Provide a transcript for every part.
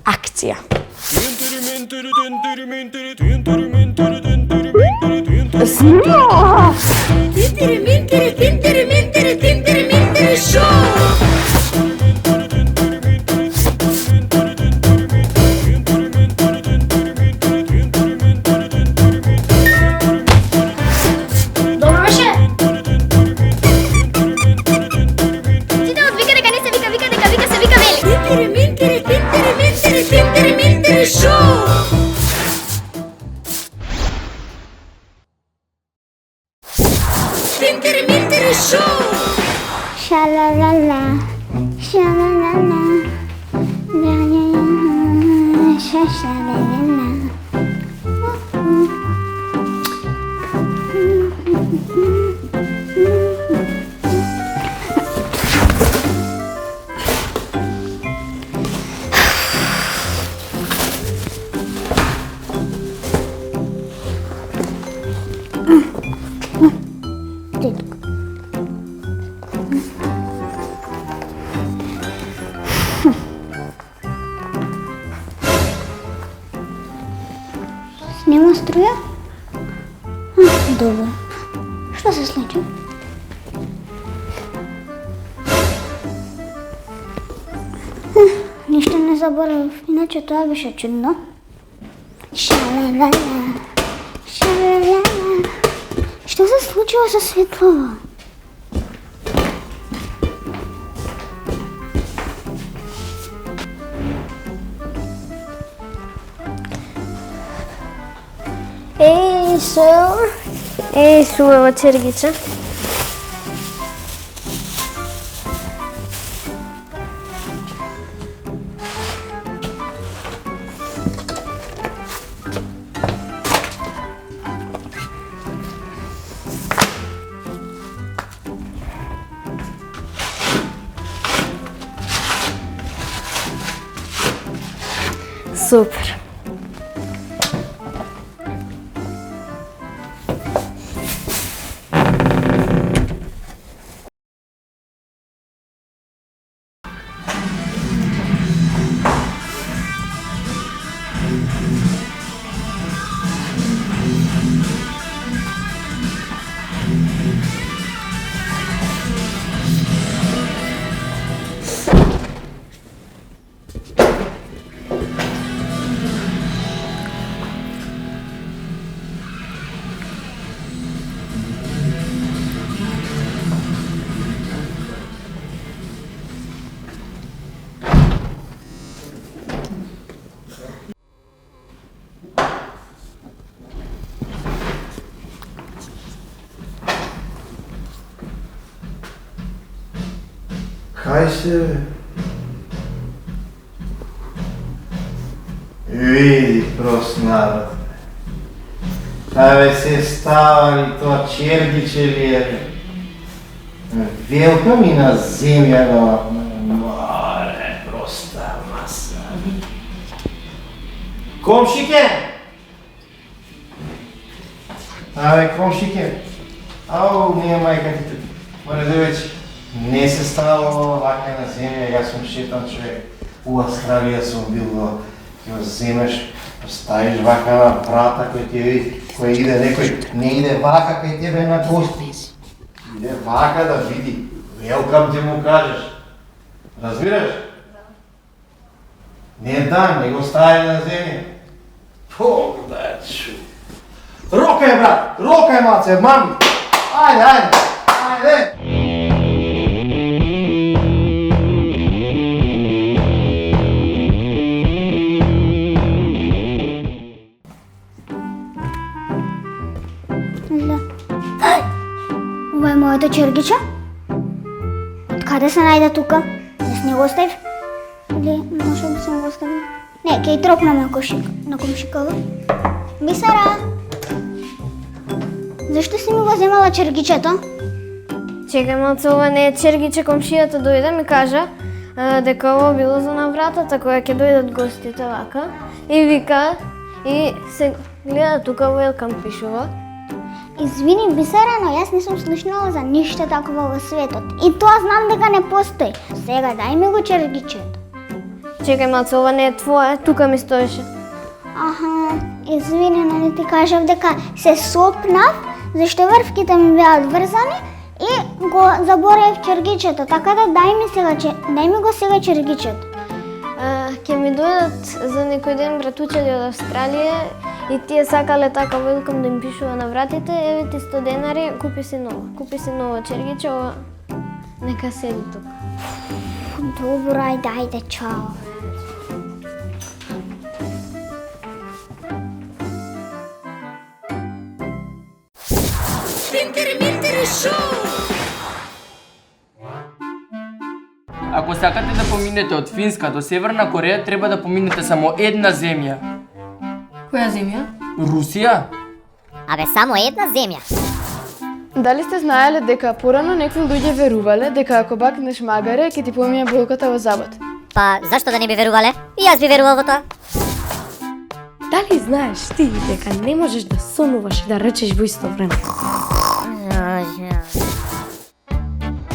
Акција. Добро беше. Сите одвика дека не се вика, вика дека вика се вика вели. Тинтери шоу. Тинтери шоу. Ша-ла-ла-ла, ша-ла-ла-ла, ля-ля-ля, ша-ша-ла-ла-ла. Нема струја? Добро. Што се случи? Ништо не заборавив, иначе тоа беше чудно. Ша-ла-ла-ла, ша-ла-ла-ла. Што се случило со светлова? Еј, сувава чергиче. Супер. Кај се, бе? Види, прост народ, бе. Абе се ставали тоа чергиче ли е, бе? Велка ми на земја, бе. Море, проста маса. Комшике! Абе, комшике! Ау, не е мајка ти тук. Море да вече. Не се ставало вака на земја, јас сум шетан човек. У Австралија сум бил, ќе го земеш, ставиш вака на врата кој ти види, кој иде некој, не иде вака кај тебе на гости. Иде вака да види, велкам ти му кажеш. Разбираш? Не дан, не го стави на земја. Погдачу. Рокај, брат, рокај, маце, мами. Ајде, ајде. Ова е моето чергиче. Од каде се најде тука? Јас не го оставив? Или може би сум го оставил? Не, ќе и тропна на комшикава. Бисара! Зашто си ми го земала чергичето? Чекај малце, ова не е чергиче, комшијата дојде ми кажа дека ова било за на вратата која ќе дојдат гостите вака и вика и се гледа тука welcome пишува. Извини, Бисара, но јас не сум слушнала за ништо такво во светот. И тоа знам дека не постои. Сега дај ми го чергичето. чекај малце, ова не е твое, тука ми стоеше. Аха, извини, нали ти кажав дека се сопнав, зашто врвките ми беа одврзани и го заборев чергичето, така да дај ми го сега чергичето. Ќе ми дојдат за некој ден братучеди од Австралија и тие сакале така велком да им пишува на вратите, еве ти 100 денари, купи си ново чергиче, ова нека седи тука. Добро, ајде, чао. Ако сакате да поминете од Финска до Северна Кореја, треба да поминете само една земја. Која земја? Русија? Абе, само една земја. Дали сте знаеле дека порано некои луѓе верувале дека ако бакнеш магаре, ќе ти помине болката во забот? Па, зашто да не би верувале? И јас би верувал во тоа. Дали знаеш ти дека не можеш да сонуваш и да речеш во исто време?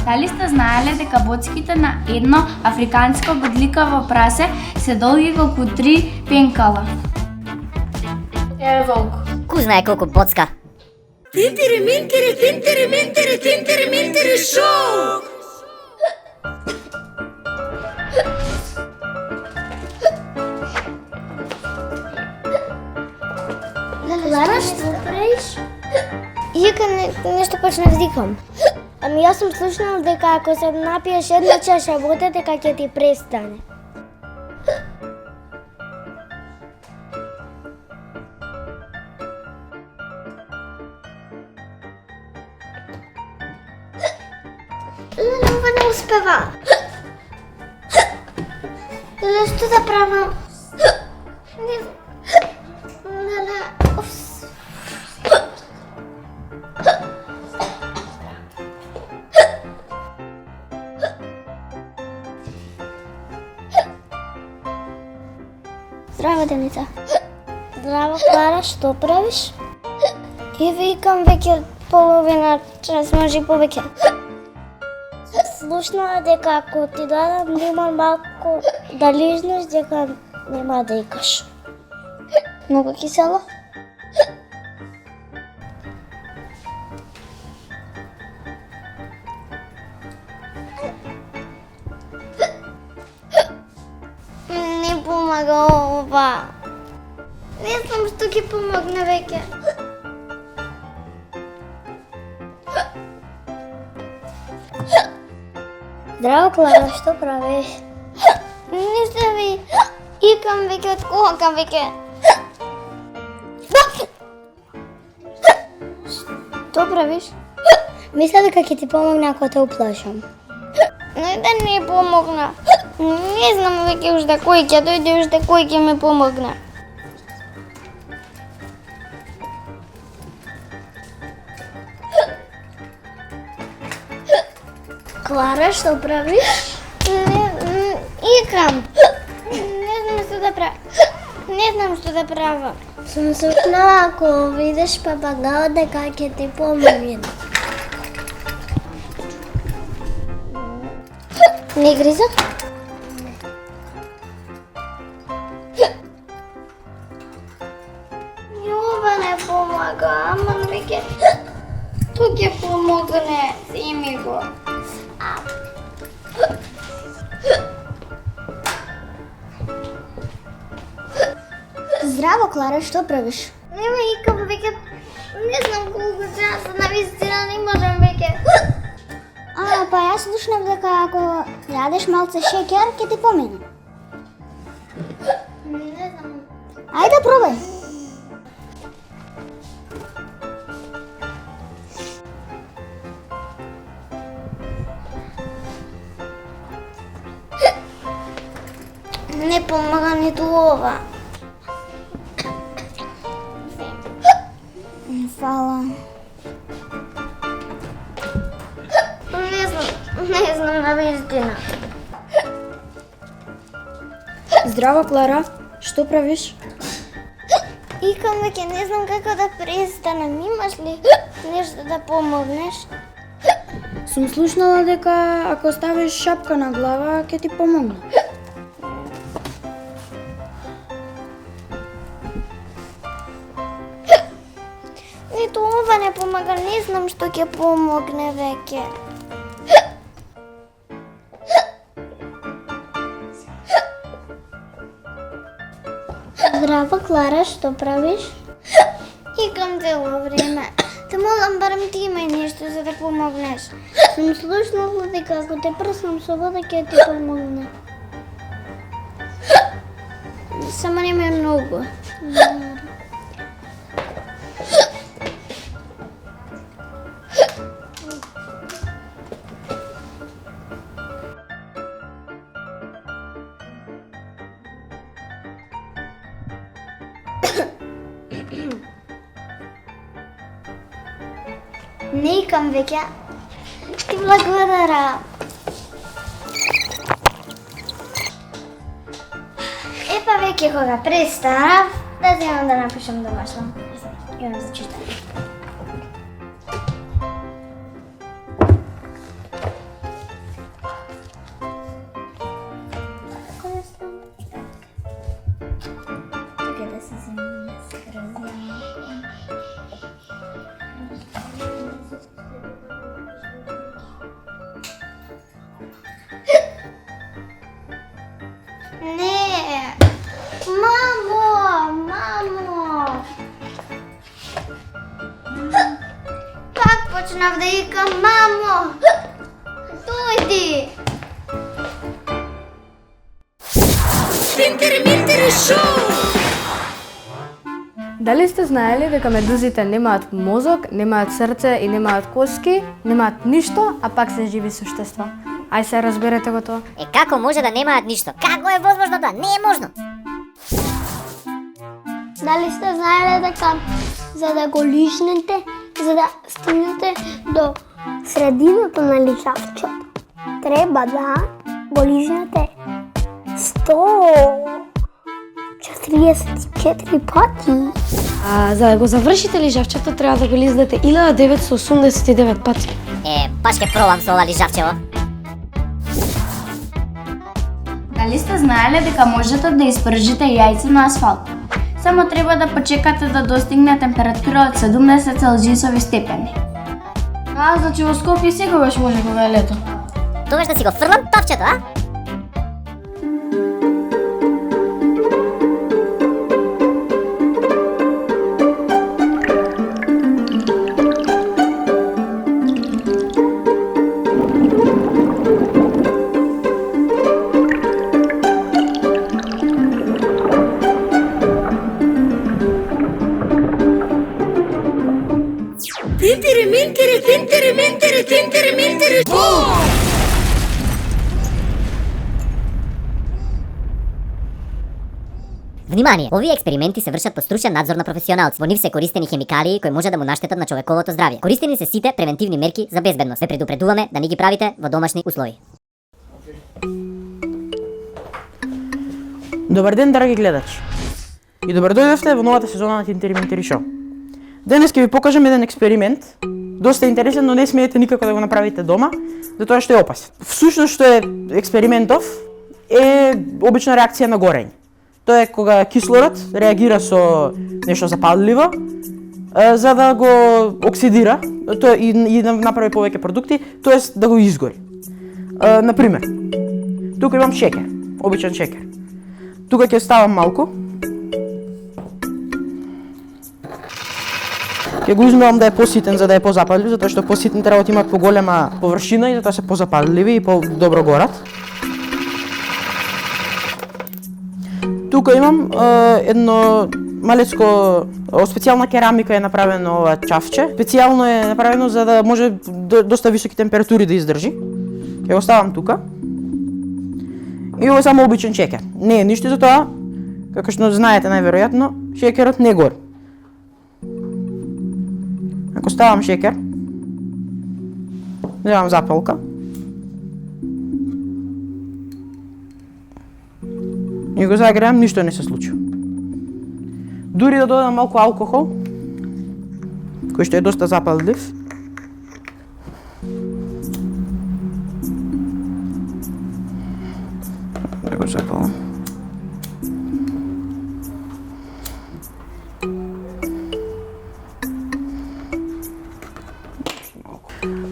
Дали сте знаеле дека боцките на едно африканско бодликаво прасе се долги колку 3 пенкала? Еве волк. Ку знае колку боцка. Лара, што правиш? Ика нешто почна вдикам. Ами јас сум слушнал дека ако се напиеш една чаша вода, дека ќе ти престане. Ова не успева. Што да правам? Здраво, Деница. Здраво, Клара, што правиш? И викам веќе половина час, може и повеќе. Слушнала дека ако ти дадам лимон малку да лижнеш, дека нема да икаш. Многу кисело? Не помага ова. Не знам што ќе помогне веќе. Здраво, Клара, што правиш? Ништо ви. Икам веќе, од кога веќе. Што правиш? Мисля дека ќе ти помогне ако те уплашам. Не да не помогна. Не знам веќе уште кој ќе дојде, уште кој ќе ми помогне. Клара, што правиш? Икам. Не знам што да правам. Не знам што да правам. Сум слушнала ако видиш папагао дека ќе ти помогне. Не гриза? Ова не помага, ама веќе тоа ќе помогне, земи го. Здраво, Клара, што правиш? Нема икам веќе, не знам колку часа, навистина не можам веќе. Па јас слушнав дека ако јадеш малце шеќер, ќе ти помине. Не знам. Ајде, пробај. Не помага ниту ова. Фала. Не знам навистина. Здраво, Клара, што правиш? Икам веќе не знам како да престанам. Имаш ли нешто да помогнеш? Сум слушнала дека ако ставиш шапка на глава, ќе ти помогне. помага, не знам што ќе помогне веќе. Здраво, Клара, што правиш? Икам цело време. Те молам, барем ти имај нешто за да помогнеш. Сум слушнала дека ако те прснам со вода ќе ти помогне. Само нема многу. Не икам веќе. Ти благодарам. Епа веќе кога престанав, да земам да напишам домашно. Имам за читање. Така да се земам с разина. Не! Мамо! Как почнав да икам мамо? Дојди! Дали сте знаели дека медузите немаат мозок, немаат срце и немаат коски, немаат ништо, а пак се живи суштества? Ај се разберете го тоа. Како може да немаат ништо? Како е возможно тоа? Не е можно. Дали сте знаеле дека за да го лижнете, за да стигнете до средината на лижавчето, треба да го лижнете 144 пати. А за да го завршите лижавчето треба да го лизнете 1989 пати. Паш ќе пробам со ова лижавчево. Дали сте знаеле дека можете да испржите јајце на асфалт? Само треба да почекате да достигне температура од 70 целзиусови степени. Значи во Скопје секогаш може кога е лето. Тогаш да си го фрлам тавчето, а? Внимание! Овие експерименти се вршат под стручен надзор на професионалци. Во нив се користени хемикалии кои може да му наштетат на човековото здравје. Користени се сите превентивни мерки за безбедност. Ве предупредуваме да не ги правите во домашни услови. Добар ден, драги гледачи. И добар дојдовте во новата сезона на Тинтери Шоу. Денес ќе ви покажам еден експеримент, доста интересен, но не смеете никако да го направите дома, затоа што е опасен. Всушност што е експериментов е обична реакција на горење. Тоа е кога кислород реагира со нешто запалливо за да го оксидира и да направи повеќе продукти, тоест да го изгори. Например, тука имам шекер, обичен шекер. Тука ќе ставам малку. Ќе го измевам да е поситен за да е позапаллив, затоа што поситен треба да има поголема површина и затоа се позапалливи и подобро горат. Тука имам едно малецко од специјална керамика е направено ова чафче. Специјално е направено за да може доста високи температури да издржи. Ќе го ставам тука. И ова е само обичен шекер. Не е ништо за тоа, како што знаете најверојатно, шекерот не гори. Ако ставам шекер, земам запалка. И го загреам, ништо не се случи. Дури да додадам малку алкохол, кој што е доста запаллив, да го запалам.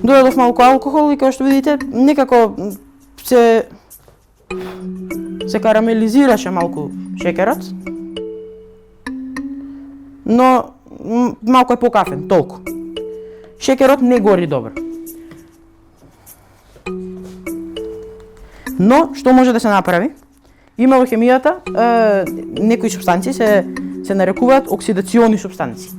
Додадов малку алкохол и како што видите, некако се карамелизираше малку шекерот. Но малку е покафен, толку. Шекерот не гори добро. Но што може да се направи? Има во хемијата некои супстанции се нарекуваат оксидациони супстанции.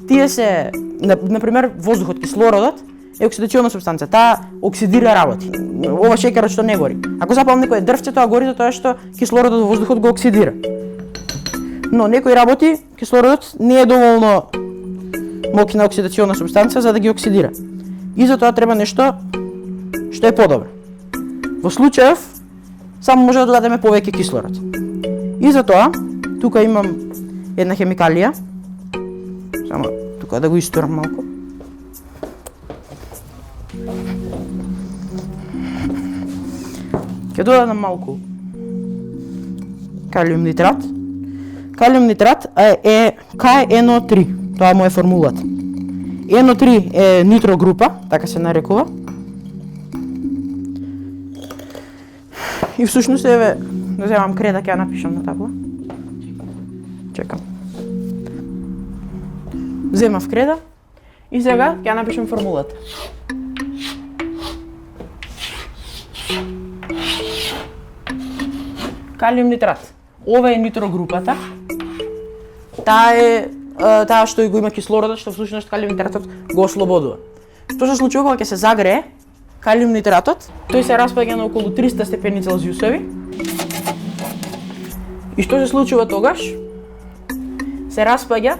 Тие се, например, воздухот, кислородот е оксидациона супстанција. Таа оксидира работи. Ова шекерот што не гори. Ако запалам некое дрвче, тоа гори затоа што кислородот во воздухот го оксидира. Но некои работи кислородот не е доволно моќна оксидациона супстанција за да ги оксидира. И затоа треба нешто што е подобро. Во случаев само може да додадеме повеќе кислород. И затоа тука имам една хемикалија. Само тука да го истурам малку. Ќе додадам малку калиум нитрат. Калиум нитрат е KNO3, тоа му е формулата. NO3 е нитрогрупа, така се нарекува. И всушност еве, да земам креда, ќе ја напишам на табла. Чекам. Земав креда и сега ќе ја напишам формулата. Калиум нитрат. Ова е нитрогрупата. Таа што го има кислородот, што всушност калиум нитратот го ослободува. Што се случува кога ќе се загрее калиум нитратот? Тој се распаѓа на околу 300 степени Целзиусови. И што се случува тогаш? Се распаѓа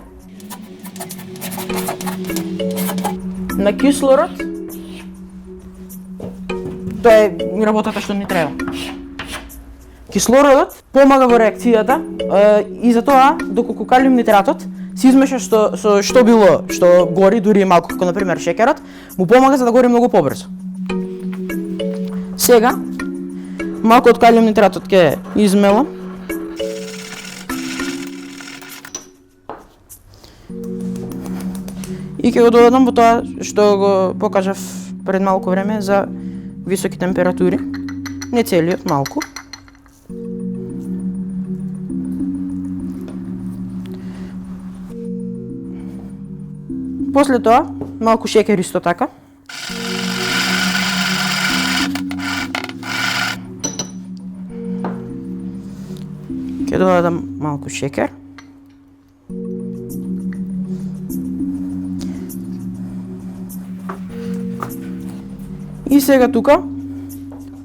на кислород. Тоа е работата што ни треба. Кислородот помага во реакцијата и затоа доколку калиум нитратот се измеша со што било што гори, дури и малку, како например шекерот, му помага за да гори многу побрзо. Сега малку од калиум нитратот ќе измелам. И ќе го додадам во тоа што го покажав пред малку време за високи температури. Не целиот, малку. После тоа, малку шекер исто така. Ќе додадам малку шекер. И сега тука,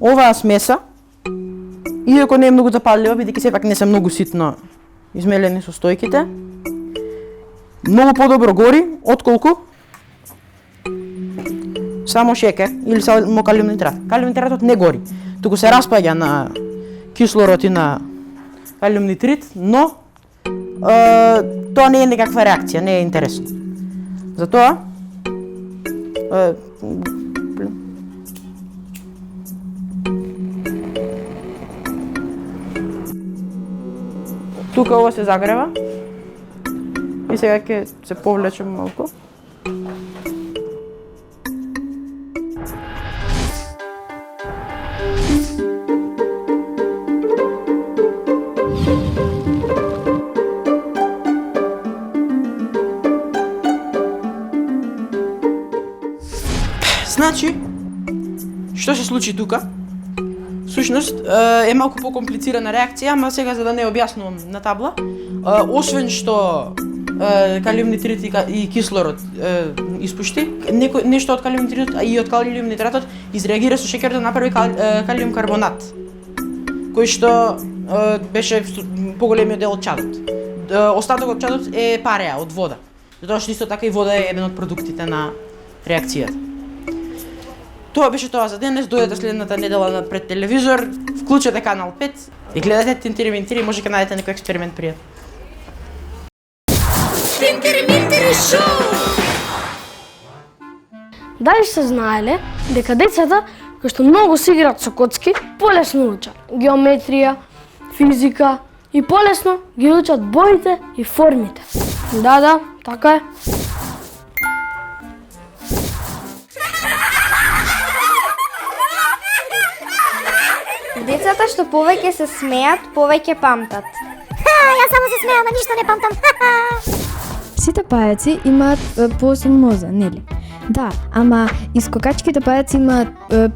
оваа смеса, иако не е многу запаллива, бидејќи сепак не се многу ситно измелени состојките, многу подобро гори отколку само шекер или само калиум нитрат. Калиум нитратот не гори, туку се распаѓа на кислород и на калиум нитрит, но тоа не е некаква реакција, не е интересно. Затоа тука ова се загрева. И сега ќе се повлечем малку. Значи, што се случи тука? Всушност е малку покомплицирана реакција, ама сега за да не објаснувам на табла, освен што калиум нитрит и кислород испушти, нешто од калиум нитритот и од калиум нитратот изреагира со шекерот да направи калиум карбонат, кој што беше поголемиот дел од чадот. Остатокот од чадот е пареа од вода, затоа што исто така и вода е еден од продуктите на реакцијата. Тоа беше тоа за денес, дојдете следната недела пред телевизор, вклучете канал 5 и гледате Тинтири Минтири, може ќе најдете некој експеримент пријат. Тинтири Минтири шоу! Дали сте знаеле дека децата кои што многу се играат со коцки, полесно учат геометрија, физика и полесно ги учат боите и формите. Да, така е. Затоа што повеќе се смеат, повеќе памтат. Јас само се смеам, а ништо не памтам. Сите пајаци имаат по 8 ноза, нели? Да, ама искокачките пајаци имаат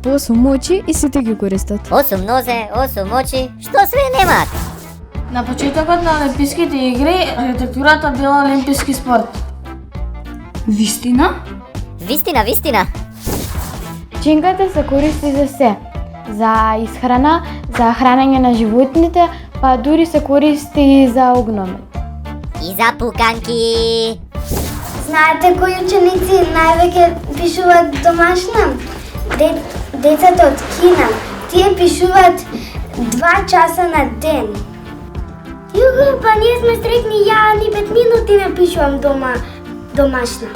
по 8 очи и сите ги користат. 8 нозе, 8 очи, што све немаат? На почетокот на Олимписките игри, архитектурата била олимписки спорт. Вистина? Вистина. Чинката се користи за се. За исхрана, за хранење на животните, па дури се користи и за огномет. И за пуканки. Знаете кои ученици највеќе пишуваат домашна? Децата од Кина. Тие пишуваат 2 часа на ден. Јуху, па ние сме среќни, ја ни 5 минути не пишувам домашна.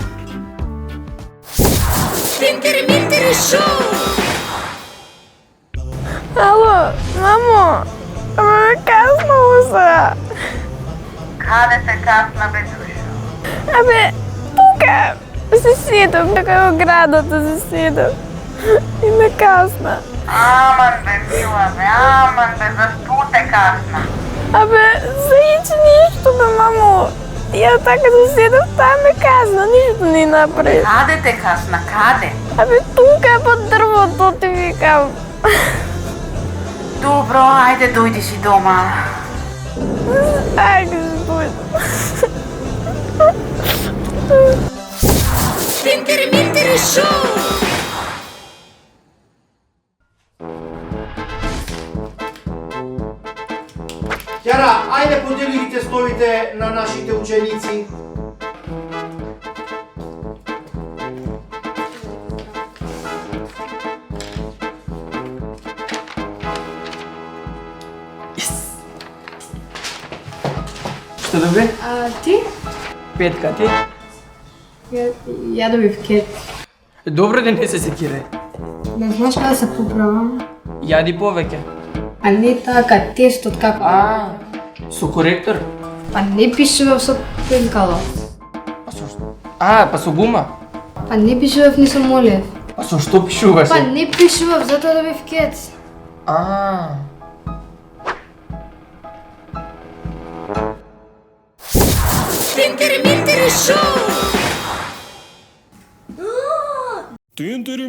Тинтери шоу! Ало, мамо, ама каснало се. Каде се касна, бе, душо? Абе, тука се седам, тука во градата се седам. И ме касна. Аман, бе, мила, бе, зашто те касна? Абе, за ич ништо, бе, мамо. Ја така се седам, таа ме касна, ништо не направи. Каде те касна, каде? Абе, тука под дрвото ти викам. Добро, ајде дојди си дома. Ајде се дојдам. Тинтери шоу! Кјара, ајде подели ги тестовите на нашите ученици. Што доби? А ти? 5, ти? Ја добив кет. Добро да не се секирај. Не знаеш каде се поправам? Јади повеќе. А не така, тестот како? Со коректор? Па не пишував со пенкало. Па со што? Па со гума? Па не пишував ни со молев. Па со што пишуваш? Па не пишував, затоа добив кет. Тинтери шоу! Тинтери